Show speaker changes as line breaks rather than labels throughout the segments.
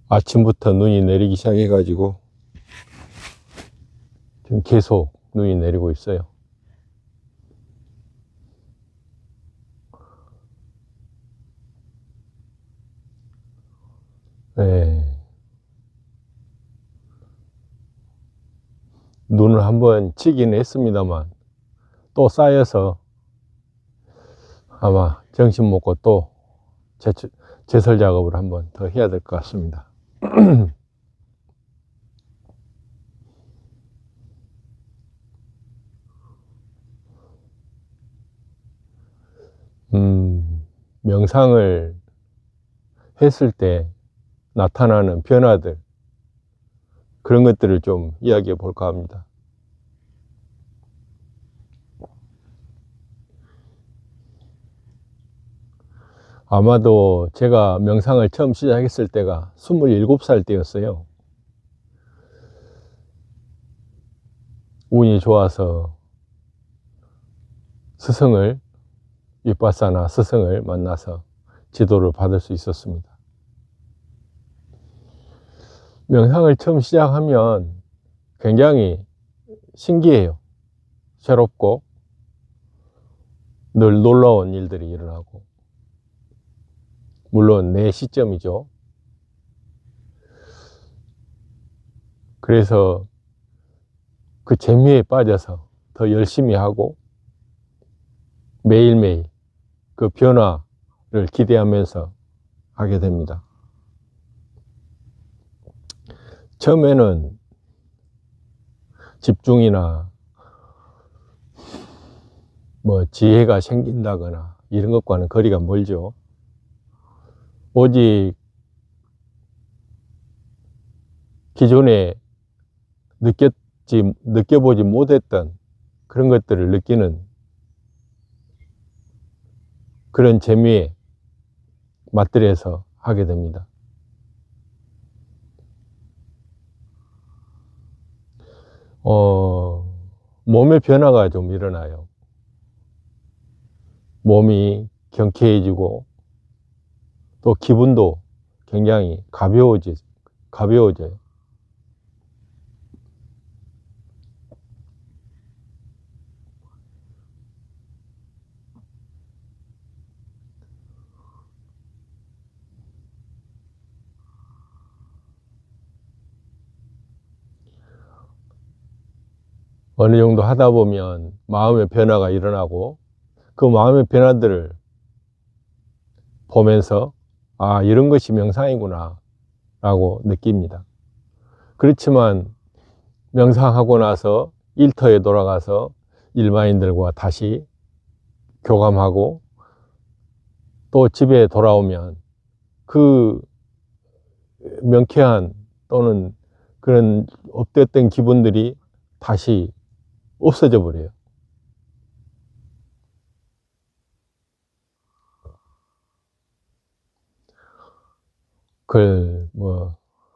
아침부터 눈이 내리기 시작해가지고 지금 계속 눈이 내리고 있어요. 네. 눈을 한번 치기는 했습니다만 또 쌓여서 아마 정신 먹고 또 제설 작업을 한번 더 해야 될 것 같습니다. 명상을 했을 때 나타나는 변화들, 그런 것들을 좀 이야기해 볼까 합니다. 아마도 제가 명상을 처음 시작했을 때가 27살 때였어요. 운이 좋아서 윗바사나 스승을 만나서 지도를 받을 수 있었습니다. 명상을 처음 시작하면 굉장히 신기해요. 새롭고 늘 놀라운 일들이 일어나고, 물론 내 시점이죠. 그래서 그 재미에 빠져서 더 열심히 하고 매일매일 그 변화를 기대하면서 하게 됩니다. 처음에는 집중이나 지혜가 생긴다거나 이런 것과는 거리가 멀죠. 오직 기존에 느껴보지 못했던 그런 것들을 느끼는 그런 재미에 맛들여서 하게 됩니다. 몸의 변화가 좀 일어나요. 몸이 경쾌해지고 또 기분도 굉장히 가벼워져요. 어느 정도 하다 보면 마음의 변화가 일어나고 그 마음의 변화들을 보면서 아, 이런 것이 명상이구나 라고 느낍니다. 그렇지만 명상하고 나서 일터에 돌아가서 일반인들과 다시 교감하고 또 집에 돌아오면 그 명쾌한 또는 그런 업됐던 기분들이 다시 없어져 버려요. 그걸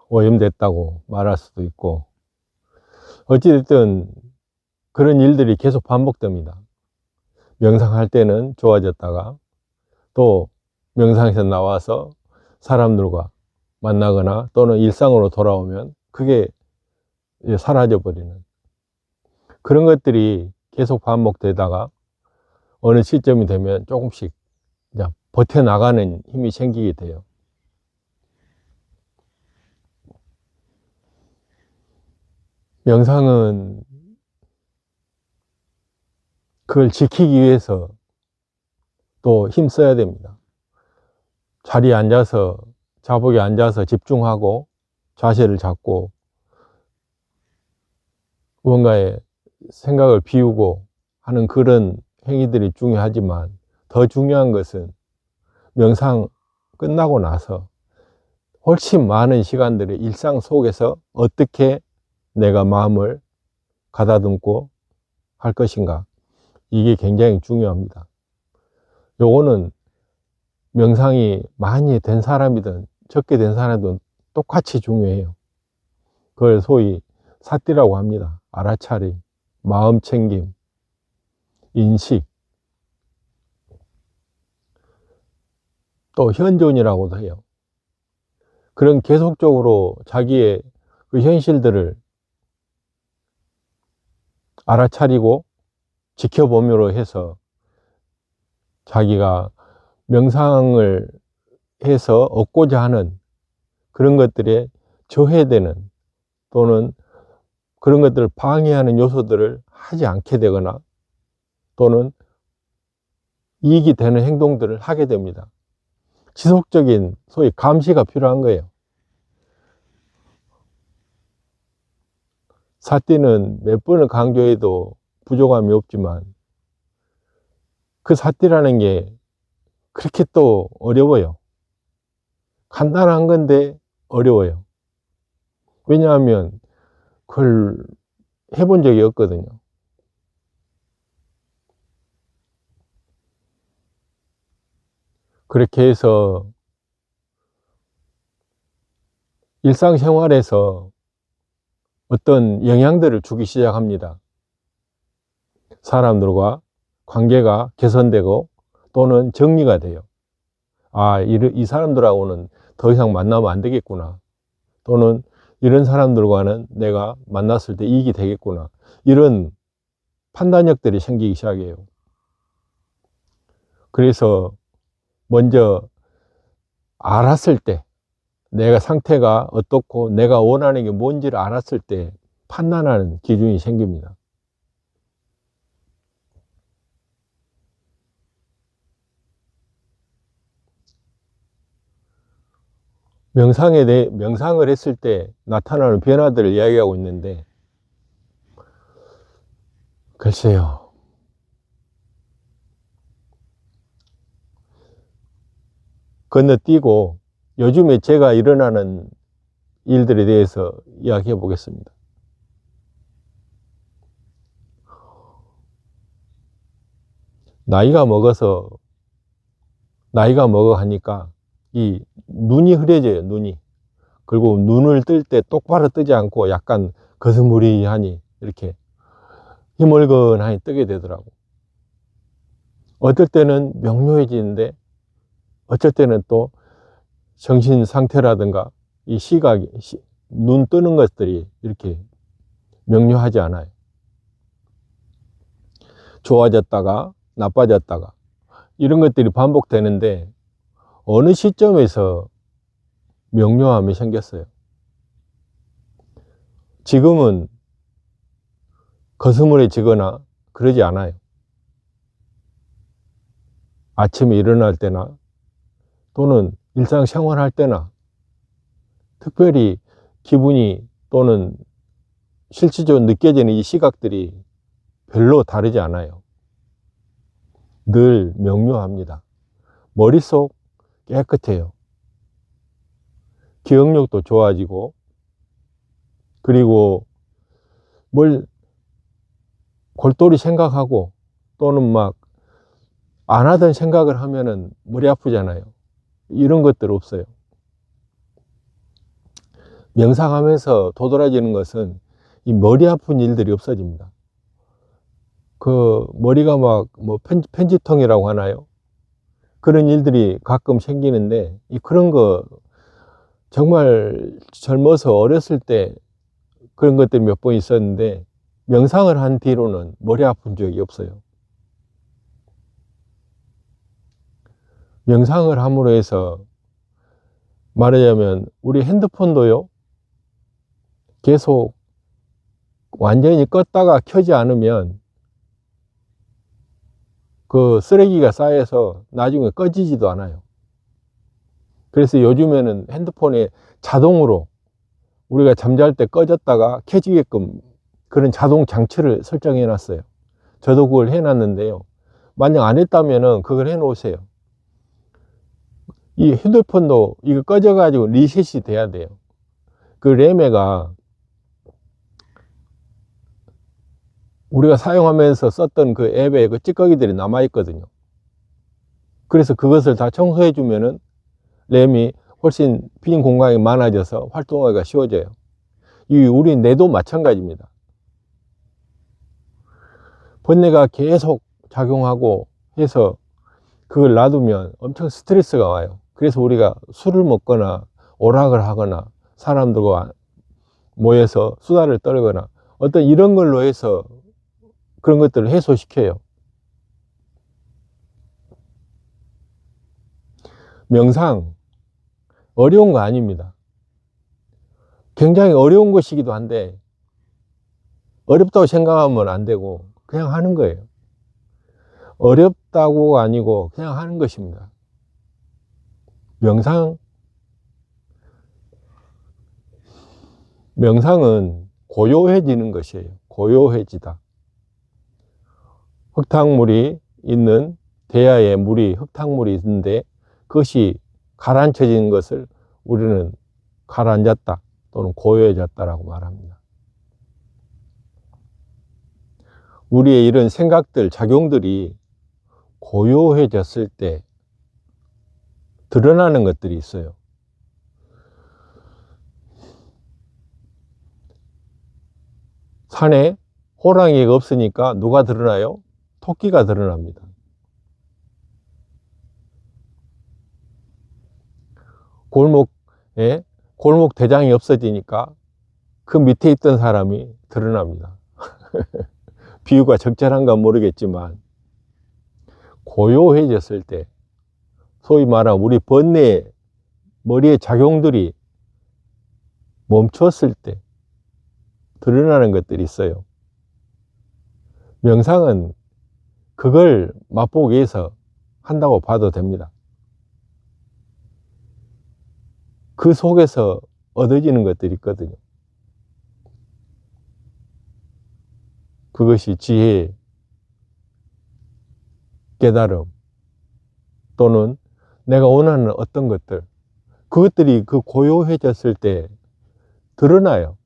오염됐다고 말할 수도 있고, 어찌됐든 그런 일들이 계속 반복됩니다. 명상할 때는 좋아졌다가 또 명상에서 나와서 사람들과 만나거나 또는 일상으로 돌아오면 그게 사라져 버리는 그런 것들이 계속 반복되다가 어느 시점이 되면 조금씩 버텨나가는 힘이 생기게 돼요. 명상은 그걸 지키기 위해서 또 힘써야 됩니다. 자복에 앉아서 집중하고 자세를 잡고 무언가에 생각을 비우고 하는 그런 행위들이 중요하지만 더 중요한 것은 명상 끝나고 나서 훨씬 많은 시간들의 일상 속에서 어떻게 내가 마음을 가다듬고 할 것인가, 이게 굉장히 중요합니다. 요거는 명상이 많이 된 사람이든 적게 된 사람이든 똑같이 중요해요. 그걸 소위 사띠라고 합니다. 알아차림, 마음챙김, 인식, 또 현존이라고도 해요. 그런 계속적으로 자기의 그 현실들을 알아차리고 지켜봄으로 해서 자기가 명상을 해서 얻고자 하는 그런 것들에 저해되는 또는 그런 것들을 방해하는 요소들을 하지 않게 되거나 또는 이익이 되는 행동들을 하게 됩니다. 지속적인 소위 감시가 필요한 거예요. 사띠는 몇 번을 강조해도 부족함이 없지만 그 사띠라는 게 그렇게 또 어려워요. 간단한 건데 어려워요. 왜냐하면 그걸 해본 적이 없거든요. 그렇게 해서 일상생활에서 어떤 영향들을 주기 시작합니다. 사람들과 관계가 개선되고 또는 정리가 돼요. 아, 이 사람들하고는 더 이상 만나면 안 되겠구나. 또는 이런 사람들과는 내가 만났을 때 이익이 되겠구나. 이런 판단력들이 생기기 시작해요. 그래서 먼저 알았을 때 내가 상태가 어떻고 내가 원하는 게 뭔지를 알았을 때 판단하는 기준이 생깁니다. 명상을 했을 때 나타나는 변화들을 이야기하고 있는데, 글쎄요. 건너뛰고 요즘에 제가 일어나는 일들에 대해서 이야기해 보겠습니다. 나이가 먹어 하니까 이 눈이 흐려져요, 눈이. 그리고 눈을 뜰 때 똑바로 뜨지 않고 약간 거스무리하니 이렇게 희멀건하니 뜨게 되더라고. 어떨 때는 명료해지는데 어쩔 때는 또 정신 상태라든가 이 시각이, 눈 뜨는 것들이 이렇게 명료하지 않아요. 좋아졌다가 나빠졌다가 이런 것들이 반복되는데 어느 시점에서 명료함이 생겼어요. 지금은 거스물해지거나 그러지 않아요. 아침에 일어날 때나 또는 일상생활할 때나 특별히 기분이 또는 실질적으로 느껴지는 이 시각들이 별로 다르지 않아요. 늘 명료합니다. 머릿속 깨끗해요. 기억력도 좋아지고, 그리고 뭘 골똘히 생각하고 또는 막 안 하던 생각을 하면은 머리 아프잖아요. 이런 것들 없어요. 명상하면서 도드라지는 것은 이 머리 아픈 일들이 없어집니다. 그 머리가 막 뭐 편집통이라고 하나요? 그런 일들이 가끔 생기는데 그런 거 정말 젊어서 어렸을 때 그런 것들이 몇 번 있었는데 명상을 한 뒤로는 머리 아픈 적이 없어요. 명상을 함으로 해서 말하자면 우리 핸드폰도요, 계속 완전히 껐다가 켜지 않으면 그 쓰레기가 쌓여서 나중에 꺼지지도 않아요. 그래서 요즘에는 핸드폰에 자동으로 우리가 잠잘 때 꺼졌다가 켜지게끔 그런 자동 장치를 설정해 놨어요. 저도 그걸 해 놨는데요. 만약 안 했다면은 그걸 해 놓으세요. 이 핸드폰도 이거 꺼져 가지고 리셋이 돼야 돼요. 그 램에가 우리가 사용하면서 썼던 그 앱에 그 찌꺼기들이 남아 있거든요. 그래서 그것을 다 청소해 주면은 램이 훨씬 빈 공간이 많아져서 활동하기가 쉬워져요. 우리 뇌도 마찬가지입니다. 번뇌가 계속 작용하고 해서 그걸 놔두면 엄청 스트레스가 와요. 그래서 우리가 술을 먹거나 오락을 하거나 사람들과 모여서 수다를 떨거나 어떤 이런 걸로 해서 그런 것들을 해소시켜요. 명상 어려운 거 아닙니다. 굉장히 어려운 것이기도 한데 어렵다고 생각하면 안 되고 그냥 하는 거예요. 어렵다고가 아니고 그냥 하는 것입니다. 명상은 고요해지는 것이에요. 고요해지다. 흙탕물이 있는 대야에 흙탕물이 있는데 그것이 가라앉혀진 것을 우리는 가라앉았다 또는 고요해졌다라고 말합니다. 우리의 이런 생각들, 작용들이 고요해졌을 때 드러나는 것들이 있어요. 산에 호랑이가 없으니까 누가 드러나요? 토끼가 드러납니다. 골목 대장이 없어지니까 그 밑에 있던 사람이 드러납니다. 비유가 적절한가 모르겠지만 고요해졌을 때 소위 말하는 우리 번뇌 머리의 작용들이 멈췄을 때 드러나는 것들이 있어요. 명상은 그걸 맛보기 위해서 한다고 봐도 됩니다. 그 속에서 얻어지는 것들이 있거든요. 그것이 지혜, 깨달음 또는 내가 원하는 어떤 것들, 그것들이 그 고요해졌을 때 드러나요.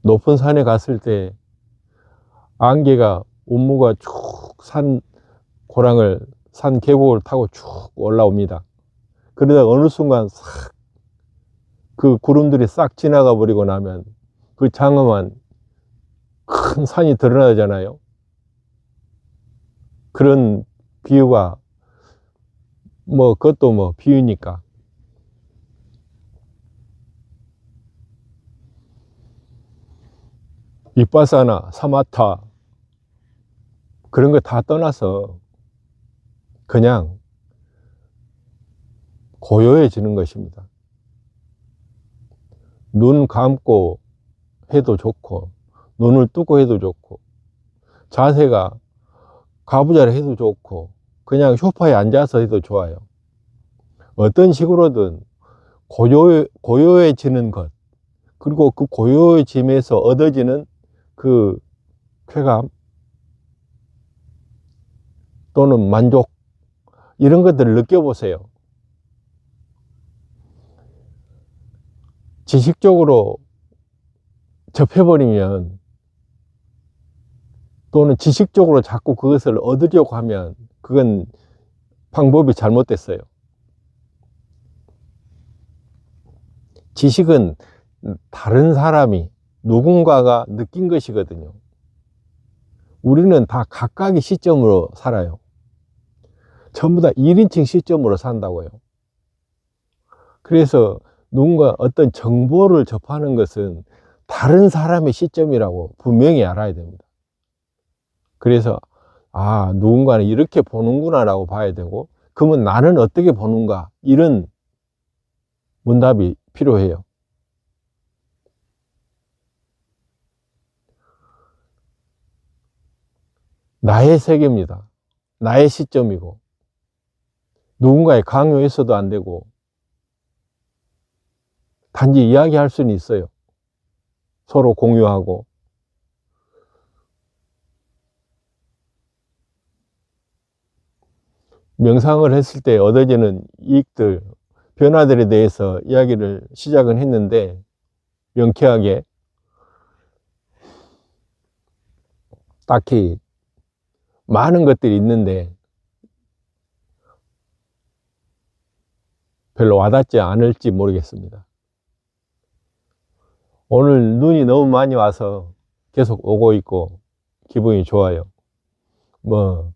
높은 산에 갔을 때 안개가 운무가 쭉 산 계곡을 타고 쭉 올라옵니다. 그러다 어느 순간 싹 그 구름들이 싹 지나가 버리고 나면 그 장엄한 큰 산이 드러나잖아요. 그런 비유가 그것도 비유니까. 윗바사나 사마타 그런 거 다 떠나서 그냥 고요해지는 것입니다. 눈 감고 해도 좋고 눈을 뜨고 해도 좋고 자세가 가부좌를 해도 좋고 그냥 소파에 앉아서 해도 좋아요. 어떤 식으로든 고요해지는 것, 그리고 그 고요해짐에서 얻어지는 그 쾌감 또는 만족, 이런 것들을 느껴보세요. 지식적으로 접해버리면 또는 지식적으로 자꾸 그것을 얻으려고 하면 그건 방법이 잘못됐어요. 지식은 다른 사람이 누군가가 느낀 것이거든요. 우리는 다 각각의 시점으로 살아요. 전부 다 1인칭 시점으로 산다고요. 그래서 누군가 어떤 정보를 접하는 것은 다른 사람의 시점이라고 분명히 알아야 됩니다. 그래서 누군가는 이렇게 보는구나 라고 봐야 되고, 그러면 나는 어떻게 보는가, 이런 문답이 필요해요. 나의 세계입니다. 나의 시점이고, 누군가의 강요해서도 안 되고, 단지 이야기할 수는 있어요. 서로 공유하고. 명상을 했을 때 얻어지는 이익들, 변화들에 대해서 이야기를 시작은 했는데, 명쾌하게 딱히 많은 것들이 있는데 별로 와닿지 않을지 모르겠습니다. 오늘 눈이 너무 많이 와서 계속 오고 있고 기분이 좋아요. 뭐